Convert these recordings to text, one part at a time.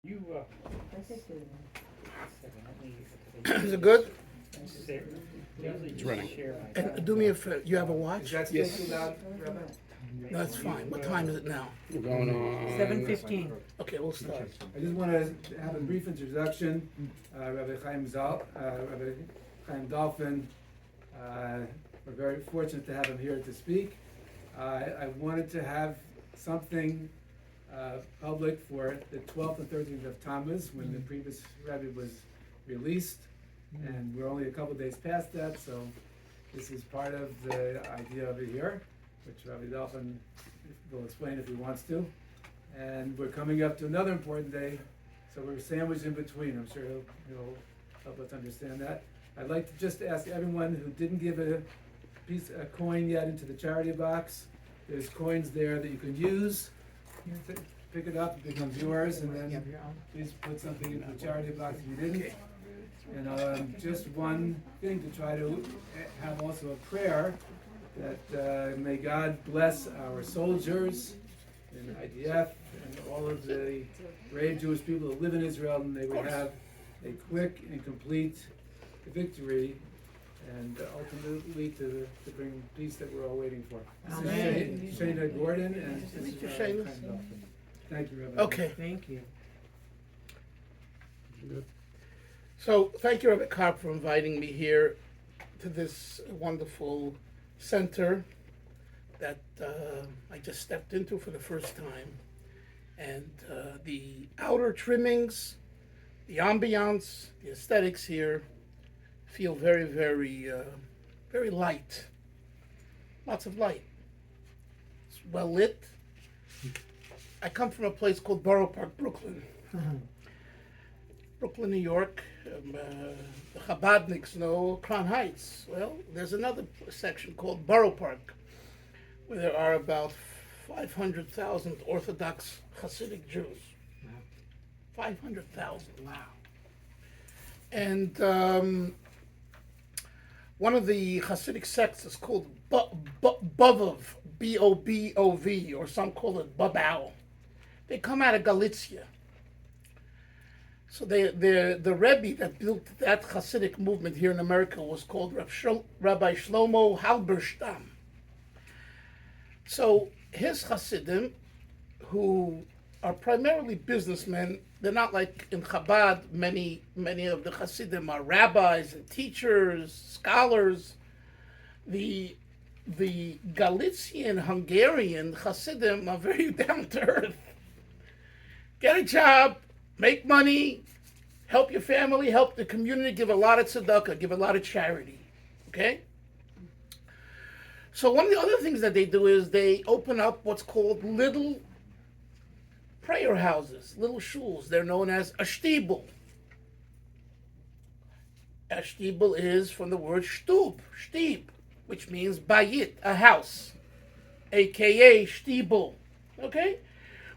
You, Is it good? it's running. And do me a favor, you have a Is watch? that still too loud, Rabbi? No, that's fine. What time is it now? We're going on 7:15. Okay, we'll start. I just want to have a brief introduction. Rabbi Chaim Dalfin, we're very fortunate to have him here to speak. I wanted to have something public for the 12th and 13th of Tammuz, when the previous Rebbe was released, and we're only a couple days past that, so this is part of the idea over here, which Rabbi Dalfin will explain if he wants to. And we're coming up to another important day, so we're sandwiched in between. I'm sure he'll help us understand that. I'd like to just ask everyone who didn't give a coin yet into the charity box. There's coins there that you can use. Pick it up, it becomes yours, and then please put something into the charity box if you didn't. And just one thing to try to have also a prayer that may God bless our soldiers in IDF and all of the brave Jewish people who live in Israel, and they would have a quick and complete victory, and ultimately to bring peace that we're all waiting for. Amen. This is Shana Gordon, and this Meet is you, Rabbi Shana. Chaim Dalfin. Thank you, Rabbi. Okay, Thank you. so thank you, Rabbi Kahn, for inviting me here to this wonderful center that I just stepped into for the first time. And the outer trimmings, the ambiance, the aesthetics here feel very, very, very light. Lots of light. It's well lit. I come from a place called Borough Park, Brooklyn. Brooklyn, New York. The Chabadniks know Crown Heights. Well, there's another section called Borough Park, where there are about 500,000 Orthodox Hasidic Jews. 500,000. Wow. And one of the Hasidic sects is called Bobov, B-O-B-O-V, or some call it Babao. They come out of Galicia. So the Rebbe that built that Hasidic movement here in America was called Rabbi Shlomo Halberstam. So his Hasidim, who are primarily businessmen, they're not like in Chabad. Many of the Hasidim are rabbis and teachers, scholars. The Galician, Hungarian Hasidim are very down to earth. Get a job, make money, help your family, help the community, give a lot of tzedakah, give a lot of charity. Okay? So one of the other things that they do is they open up what's called little prayer houses, little shuls. They're known as a shtibel. A shtibel is from the word shtub, shtib, which means bayit, a house, aka shtibel. Okay?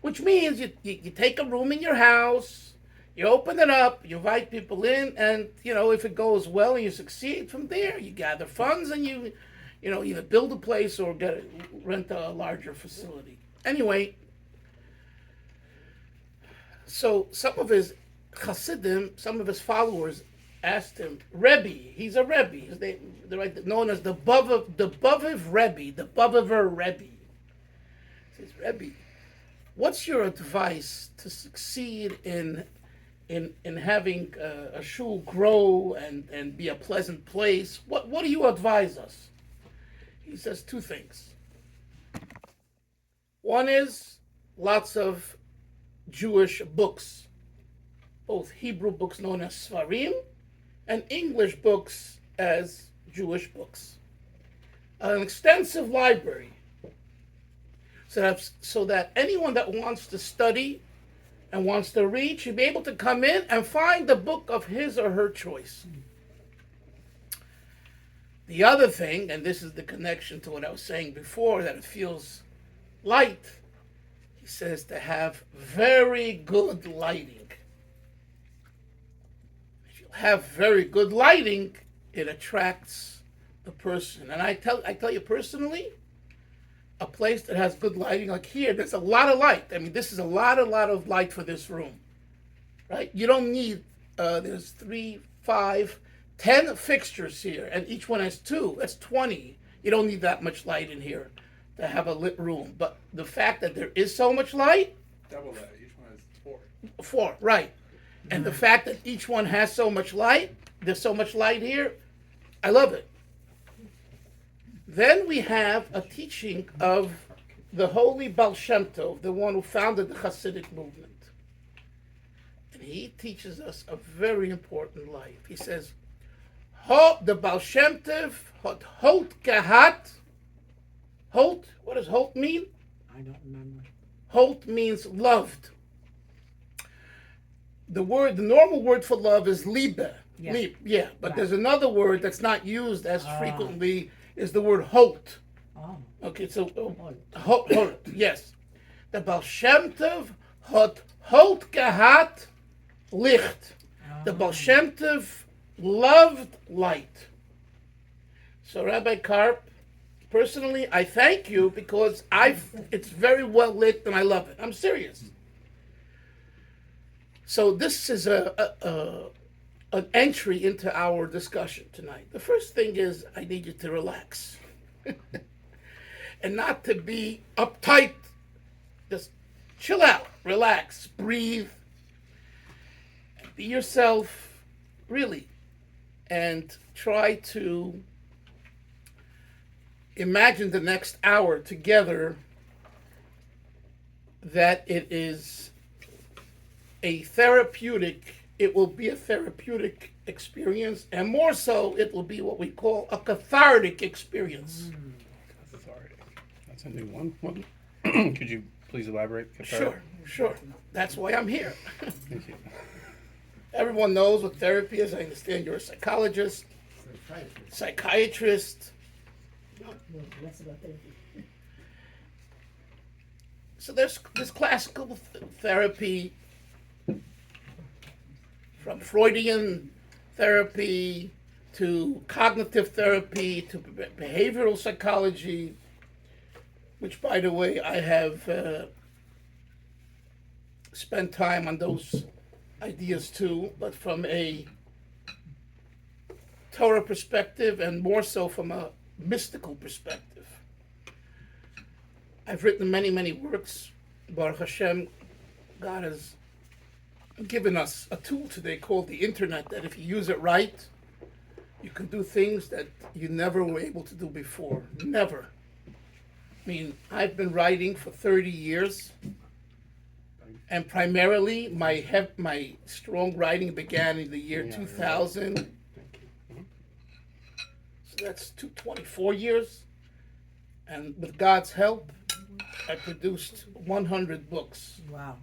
Which means you take a room in your house, you open it up, you invite people in, and if it goes well and you succeed, from there you gather funds and you either build a place or rent a larger facility. Anyway, so some of his Hasidim, some of his followers asked him, Rebbe, he's a Rebbe, they're known as the Boviv Rebbe, the Boviver Rebbe. He says, Rebbe, what's your advice to succeed in having a shul grow and be a pleasant place? What do you advise us? He says two things. One is lots of Jewish books, both Hebrew books known as Svarim and English books as Jewish books. An extensive library so that anyone that wants to study and wants to read should be able to come in and find the book of his or her choice. The other thing, and this is the connection to what I was saying before, that it feels light, he says to have very good lighting. If you have very good lighting, it attracts the person. And I tell you personally, a place that has good lighting, like here, there's a lot of light. I mean, this is a lot of light for this room. right? You don't need, there's 3, 5, 10 fixtures here, and each one has 2. That's 20. You don't need that much light in here to have a lit room. But the fact that there is so much light, Double that. Each one has 4. 4, right. And the fact that each one has so much light, there's so much light here, I love it. Then we have a teaching of the holy Baal Shem Tov, the one who founded the Hasidic movement. And he teaches us a very important life. He says, the Baal Shem Tov, hot kahat. Hot, what does hot mean? I don't remember. Hot means loved. The normal word for love is liebe. Yeah. But Right. there's another word that's not used as frequently is the word hot. Oh. Okay, so Hot. hot, yes. The Baal Shem Tov hat hot gehat licht. The Baal Shem Tov loved light. So Rabbi Karp, personally, I thank you because it's very well lit and I love it. I'm serious. So this is an entry into our discussion tonight. The first thing is I need you to relax and not to be uptight. Just chill out, relax, breathe, be yourself, really, and try to imagine the next hour together that it will be a therapeutic experience, and more so, it will be what we call a cathartic experience. Cathartic. That's a new one. Could you please elaborate? Sure. That's why I'm here. Thank you. Everyone knows what therapy is. I understand you're a psychologist, psychiatrist. So there's this classical therapy, from Freudian therapy to cognitive therapy to behavioral psychology, which, by the way, I have spent time on those ideas too, but from a Torah perspective and more so from a mystical perspective. I've written many, many works. Baruch Hashem, God has given us a tool today called the internet that if you use it right, you can do things that you never were able to do before. Never. I mean, I've been writing for 30 years, and primarily my strong writing began in the year 2000. So that's 24 years. And with God's help, I produced 100 books. Wow.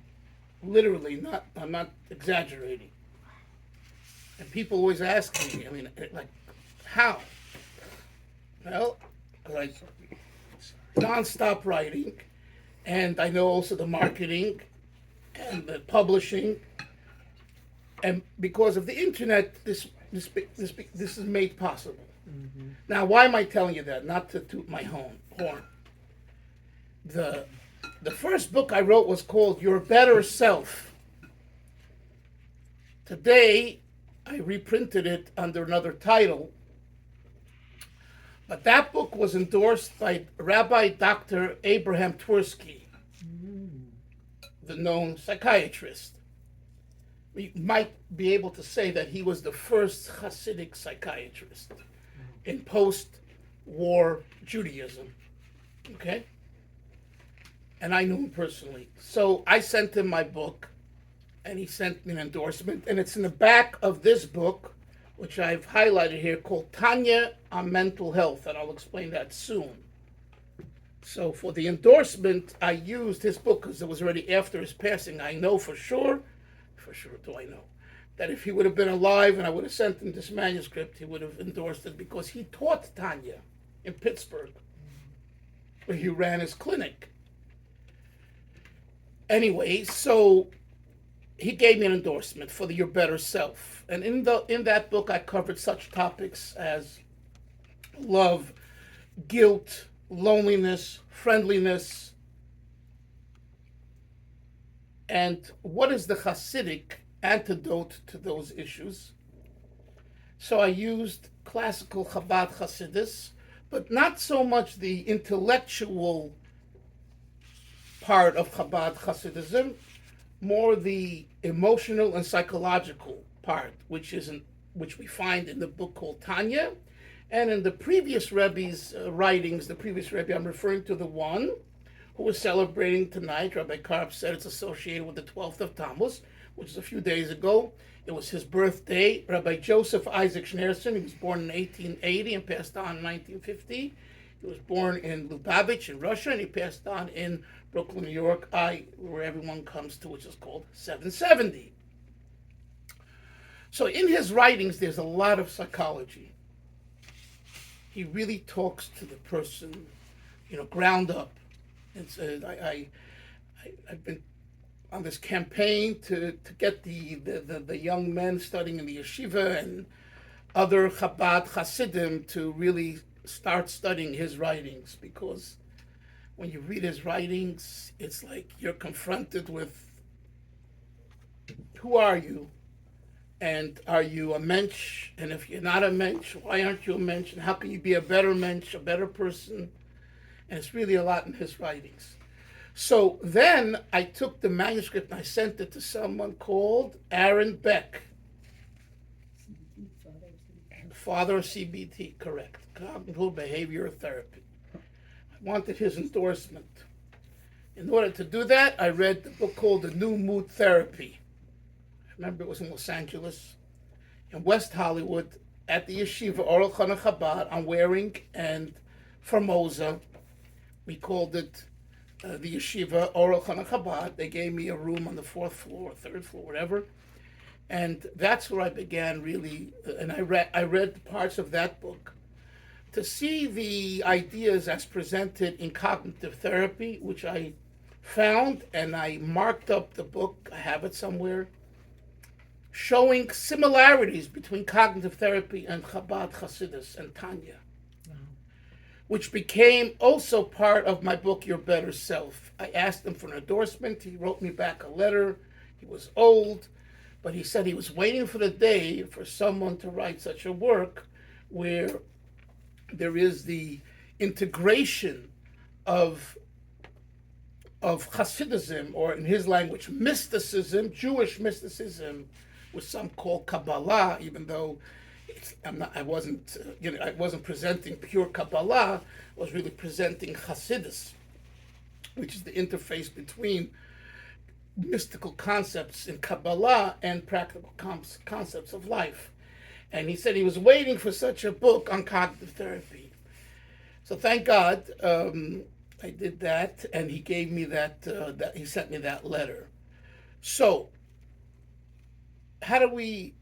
Literally, I'm not exaggerating. And people always ask me, how? Well, like non-stop writing, and I know also the marketing and the publishing, and because of the internet, this is made possible. Mm-hmm. Now, why am I telling you that? Not to toot my horn. The first book I wrote was called Your Better Self. Today, I reprinted it under another title, but that book was endorsed by Rabbi Dr. Abraham Twersky, the known psychiatrist. We might be able to say that he was the first Hasidic psychiatrist in post-war Judaism. Okay? And I knew him personally. So I sent him my book, and he sent me an endorsement. And it's in the back of this book, which I've highlighted here, called Tanya on Mental Health, and I'll explain that soon. So for the endorsement, I used his book because it was already after his passing. I know for sure do I know, that if he would have been alive and I would have sent him this manuscript, he would have endorsed it because he taught Tanya in Pittsburgh, where he ran his clinic. Anyway, so he gave me an endorsement for Your Better Self. And in that book, I covered such topics as love, guilt, loneliness, friendliness, and what is the Hasidic antidote to those issues. So I used classical Chabad Chasidus, but not so much the intellectual part of Chabad Chasidism, more the emotional and psychological part, which we find in the book called Tanya, and in the previous Rebbe's writings. The previous Rebbe, I'm referring to the one who was celebrating tonight. Rabbi Karp said it's associated with the 12th of Tammuz, which is a few days ago. It was his birthday. Rabbi Joseph Isaac Schneerson, he was born in 1880 and passed on in 1950. He was born in Lubavitch in Russia, and he passed on in Brooklyn, New York, where everyone comes to, which is called 770. So in his writings, there's a lot of psychology. He really talks to the person, ground up. And so I've been on this campaign to get the young men studying in the yeshiva and other Chabad Hasidim to really start studying his writings, because when you read his writings, it's like you're confronted with, who are you? And are you a mensch? And if you're not a mensch, why aren't you a mensch? And how can you be a better mensch, a better person? And it's really a lot in his writings. So then I took the manuscript and I sent it to someone called Aaron Beck, father of CBT, correct, cognitive behavioral therapy. I wanted his endorsement. In order to do that, I read the book called The New Mood Therapy. I remember it was in Los Angeles, in West Hollywood, at the Yeshiva, Oral Chana Chabad, on Waring and Formosa. We called it the Yeshiva, Oral Chana Chabad. They gave me a room on the 4th floor, 3rd floor, whatever. And that's where I began really, and I read parts of that book to see the ideas as presented in cognitive therapy, which I found, and I marked up the book, I have it somewhere, showing similarities between cognitive therapy and Chabad Chasidus and Tanya, which became also part of my book, Your Better Self. I asked him for an endorsement. He wrote me back a letter. He was old, but he said he was waiting for the day for someone to write such a work where there is the integration of Chasidism, or in his language, mysticism, Jewish mysticism, which some call Kabbalah, even though I wasn't presenting pure Kabbalah. I was really presenting Chasidus, which is the interface between mystical concepts in Kabbalah and practical concepts of life. And he said he was waiting for such a book on cognitive therapy. So thank God I did that, and he gave me that he sent me that letter. So what do we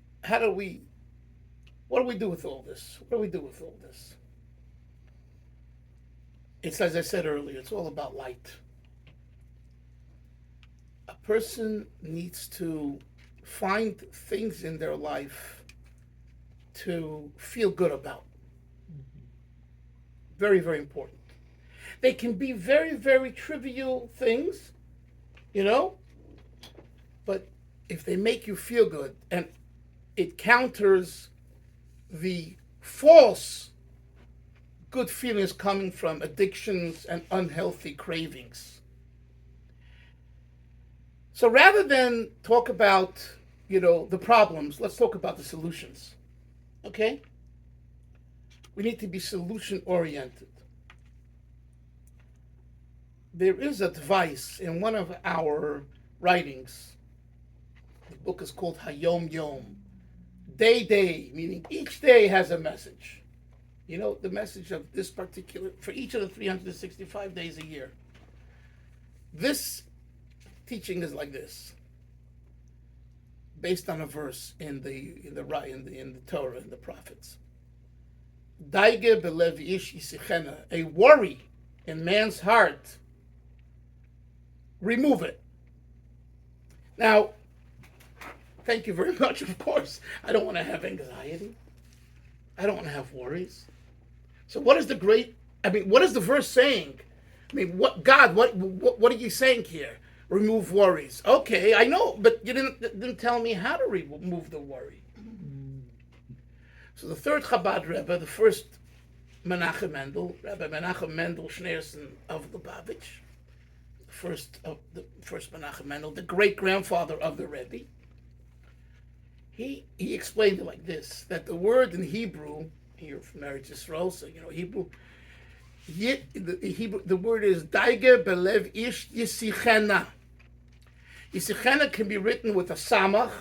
do with all this? What do we do with all this? It's, as I said earlier, it's all about light. A person needs to find things in their life to feel good about. Very, very important. They can be very, very trivial things, but if they make you feel good, and it counters the false good feelings coming from addictions and unhealthy cravings. So rather than talk about, the problems, let's talk about the solutions. Okay? We need to be solution-oriented. There is advice in one of our writings. The book is called Hayom Yom. Day, meaning each day has a message. The message of this particular, for each of the 365 days a year. This teaching is like this, based on a verse in the Torah, in the prophets. Daige belev ish yisichena, a worry in man's heart, remove it. Now, thank you very much, of course. I don't want to have anxiety. I don't want to have worries. So what is what is the verse saying? What are you saying here? remove worries. Okay, I know, but you didn't tell me how to remove the worry. So the third Chabad Rebbe, the first Menachem Mendel, Rabbi Menachem Mendel Schneerson of Lubavitch, the first Menachem Mendel, the great grandfather of the Rebbe, he explained it like this: that the word in Hebrew, you're from Eretz Yisrael, so you know Hebrew. The word is Daige Belev Ish Yisichena. Yisichena can be written with a samach.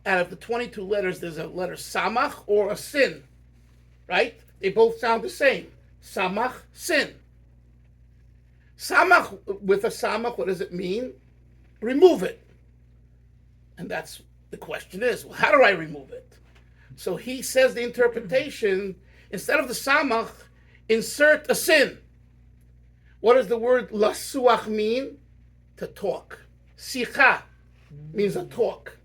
Out of the 22 letters, there's a letter samach or a sin, right? They both sound the same. Samach, sin. Samach, with a samach, what does it mean? Remove it. And that's the question is, well, how do I remove it? So he says the interpretation, instead of the samach, insert a sin. What does the word lasuach mean? To talk. Sicha means a talk.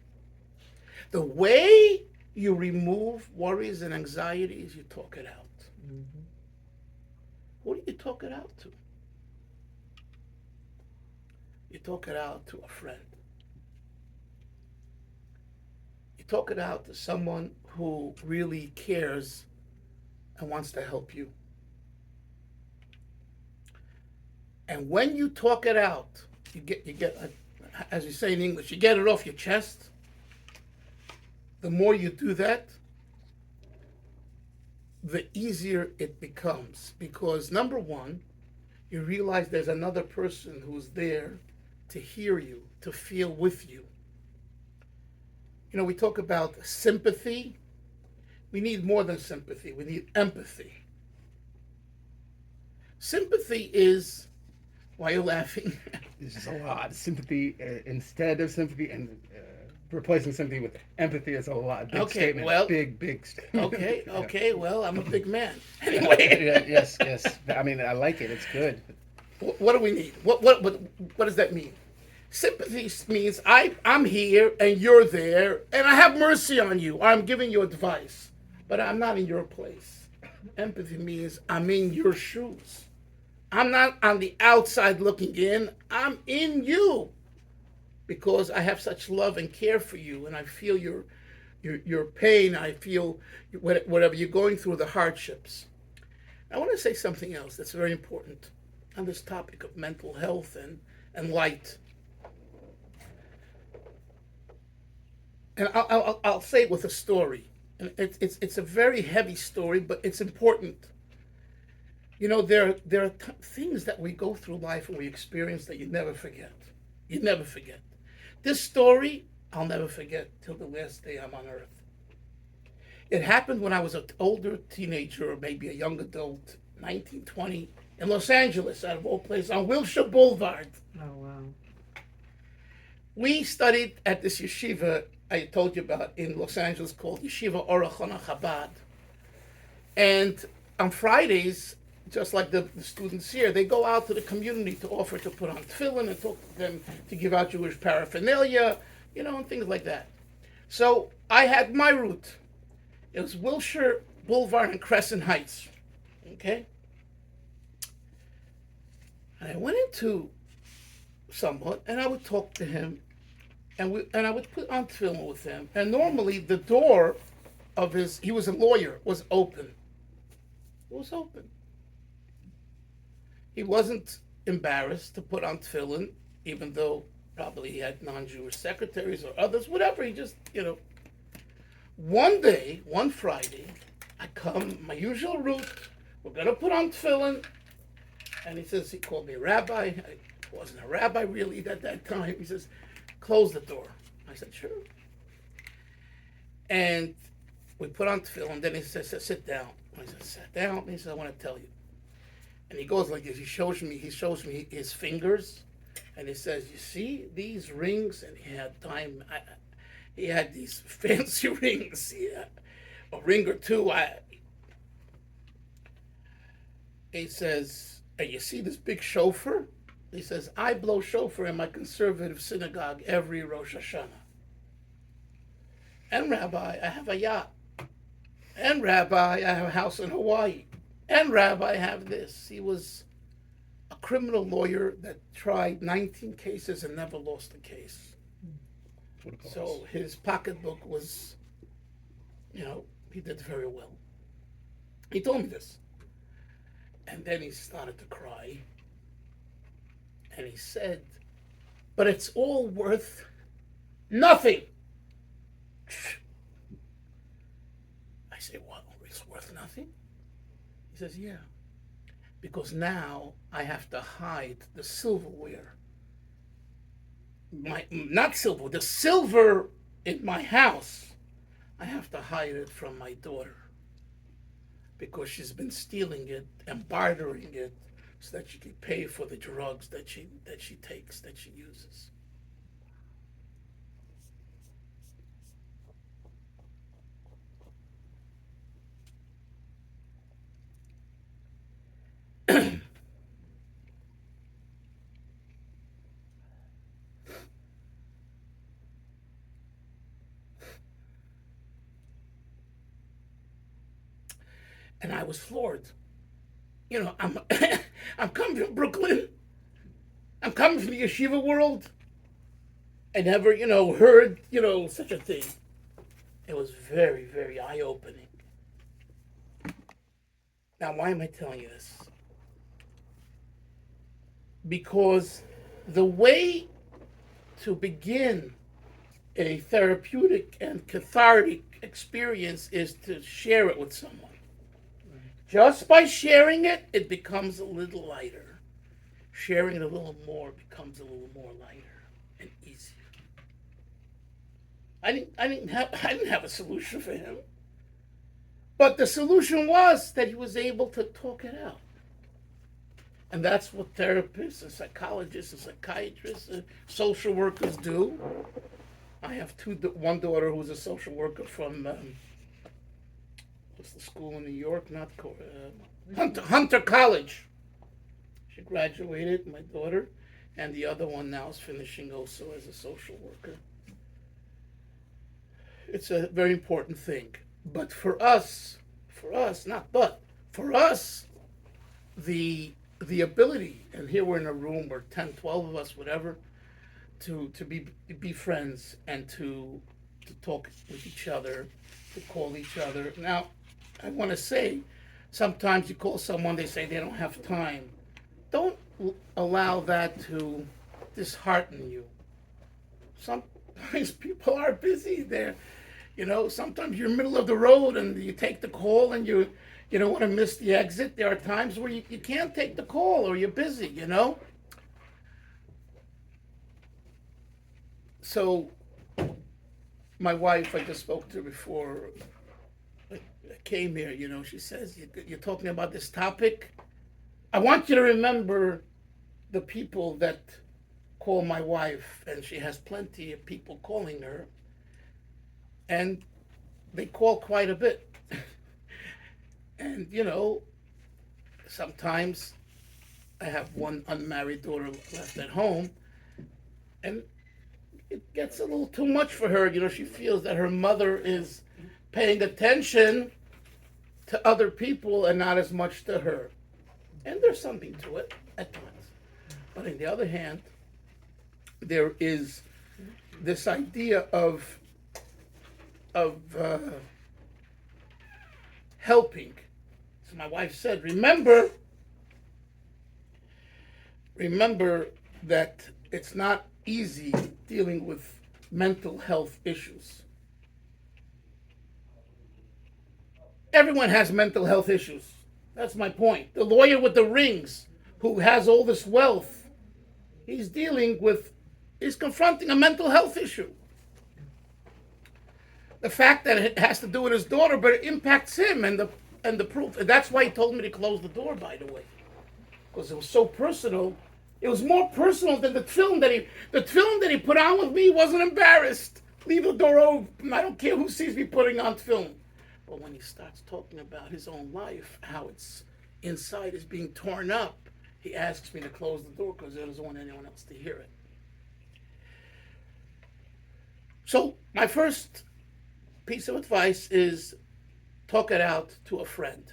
The way you remove worries and anxieties, you talk it out. Who do you talk it out to? You talk it out to a friend. You talk it out to someone who really cares and wants to help you. And when you talk it out, you get, as you say in English, you get it off your chest. The more you do that, the easier it becomes. Because number one, you realize there's another person who's there to hear you, to feel with you. You know, we talk about sympathy. We need more than sympathy. We need empathy. Sympathy is, why are you laughing? There's just a lot. Sympathy, instead of sympathy, and replacing sympathy with empathy is a lot. Big Okay, statement. well- Big statement. Okay, well, I'm a big man. Anyway, Yes. I mean, I like it. It's good. what do we need? What does that mean? Sympathy means I'm here and you're there and I have mercy on you, or I'm giving you advice, but I'm not in your place. Empathy means I'm in your shoes. I'm not on the outside looking in. I'm in you because I have such love and care for you, and I feel your pain. I feel whatever you're going through, the hardships. I want to say something else that's very important on this topic of mental health and light. And I'll say it with a story. And it's a very heavy story, but it's important. You know, there are things that we go through life and we experience that you never forget. You never forget. This story, I'll never forget till the last day I'm on earth. It happened when I was an older teenager, or maybe a young adult, 19, 20, in Los Angeles, out of all places, on Wilshire Boulevard. Oh, wow. We studied at this yeshiva I told you about in Los Angeles called Yeshiva Orachona Chabad. And on Fridays, just like the students here, they go out to the community to offer to put on tefillin and talk to them, to give out Jewish paraphernalia, you know, and things like that. So I had my route. It was Wilshire Boulevard and Crescent Heights, okay? And I went into someone, and I would talk to him, and I would put on tefillin with him. And normally the door of he was a lawyer, was open. It was open. He wasn't embarrassed to put on tefillin, even though probably he had non-Jewish secretaries or others, whatever. He just, you know. One Friday, I come, my usual route, we're going to put on tefillin. And he called me rabbi. I wasn't a rabbi really at that time. He says, close the door. I said, sure. And we put on tefillin. Then he says, sit down. I said, sit down. And he said, I want to tell you. And he goes like this. He shows me his fingers. And he says, you see these rings? And he had he had these fancy rings. A ring or two. He says, and you see this big shofar? He says, I blow shofar in my conservative synagogue every Rosh Hashanah. And Rabbi, I have a yacht. And Rabbi, I have a house in Hawaii. And Rabbi, I have this. He was a criminal lawyer that tried 19 cases and never lost a case. What a So boss. his pocketbook was, he did very well. He told me this. And then he started to cry. And he said, but it's all worth nothing. I say, what? It's worth nothing? He says, yeah. Because now I have to hide the silverware. The silver in my house, I have to hide it from my daughter. Because she's been stealing it and bartering it so that she can pay for the drugs that she takes, that she uses. And I was floored. I'm I'm coming from Brooklyn. I'm coming from the yeshiva world. I never, heard, such a thing. It was very, very eye-opening. Now, why am I telling you this? Because the way to begin a therapeutic and cathartic experience is to share it with someone. Just by sharing it, it becomes a little lighter. Sharing it a little more becomes a little more lighter and easier. I didn't have a solution for him. But the solution was that he was able to talk it out. And that's what therapists and psychologists and psychiatrists and social workers do. I have one daughter who's a social worker from what's the school in New York? Hunter College. She graduated, my daughter, and the other one now is finishing also as a social worker. It's a very important thing. But for us, the ability, and here we're in a room where 10, 12 of us, whatever, to be friends and to talk with each other, to call each other. Now, I want to say, sometimes you call someone, they say they don't have time. Don't allow that to dishearten you. Sometimes people are busy. Sometimes you're in the middle of the road and you take the call and you don't want to miss the exit. There are times where you can't take the call or you're busy, So, my wife, I just spoke to her before I came here, she says, you're talking about this topic. I want you to remember the people that call my wife, and she has plenty of people calling her, and they call quite a bit. And, sometimes I have one unmarried daughter left at home, and it gets a little too much for her. She feels that her mother is paying attention to other people and not as much to her. And there's something to it at times. But on the other hand, there is this idea of helping. So my wife said, remember that it's not easy dealing with mental health issues. Everyone has mental health issues. That's my point. The lawyer with the rings who has all this wealth, he's confronting a mental health issue. The fact that it has to do with his daughter, but it impacts him and the proof. And that's why he told me to close the door, by the way. Because it was so personal. It was more personal than the film that he put on with me. He wasn't embarrassed. Leave the door open. I don't care who sees me putting on film. But when he starts talking about his own life, how it's inside is being torn up, he asks me to close the door because he doesn't want anyone else to hear it. So my first piece of advice is talk it out to a friend.